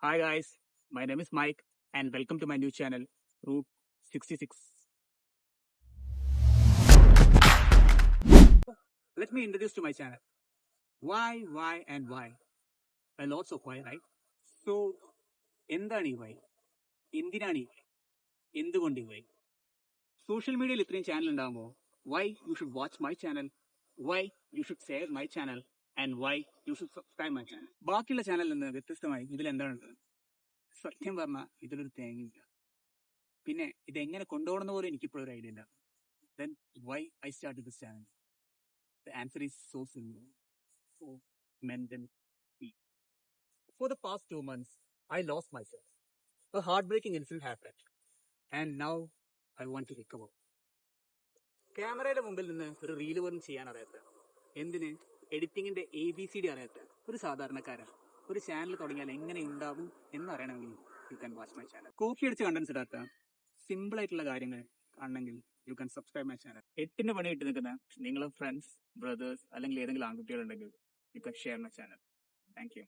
Hi guys, my name is Mike and welcome to my new channel, Route 66. Let me introduce to my channel. Why and why? A lots of why, right? So, എന്താണ് ഈ Y? എന്തിനാണ് ഈ Y? എന്തുകൊണ്ട് ഈ Y? Social മീഡിയയിൽ ഇത്രയും channel ഉണ്ടാകുമ്പോൾ why you should watch my channel, why you should share my channel and why you should subscribe my channel. ബാക്കിയുള്ള ചാനലിൽ നിന്ന് വ്യത്യസ്തമായി ഇതിൽ എന്താണുള്ളത്? സത്യം പറഞ്ഞാൽ ഇതിലൊരു തേങ്ങയില്ല. പിന്നെ ഇതെങ്ങനെ കൊണ്ടുപോകണമെന്ന് പോലും എനിക്കിപ്പോഴൊരു ഐഡിയ ഇല്ല. Then why I started this channel? The answer is so simple. For mental peace. For the past 2 months, I lost myself. A heartbreaking incident happened. And now I want to recover. ക്യാമറയുടെ മുമ്പിൽ നിന്ന് ഒരു reel പോലും ചെയ്യാൻ അറിയാത്ത, എന്തിന് എഡിറ്റിങ്ങിന്റെ ABCD അറിയാത്ത ഒരു സാധാരണക്കാരൻ ഒരു ചാനൽ തുടങ്ങിയാൽ എങ്ങനെ ഉണ്ടാവും എന്നറിയണമെങ്കിൽ you can watch my channel. Copy അടിച്ച് കണ്ടൻസ് ഇടാത്ത സിമ്പിൾ ആയിട്ടുള്ള കാര്യങ്ങൾ കാണണമെങ്കിൽ you can subscribe my channel. 8 പണി ഇട്ട് നിൽക്കുന്ന നിങ്ങളെ ഫ്രണ്ട്സ്, ബ്രദേഴ്സ് അല്ലെങ്കിൽ ഏതെങ്കിലും ആൺകുട്ടികളുണ്ടെങ്കിൽ you can share my channel. Thank U.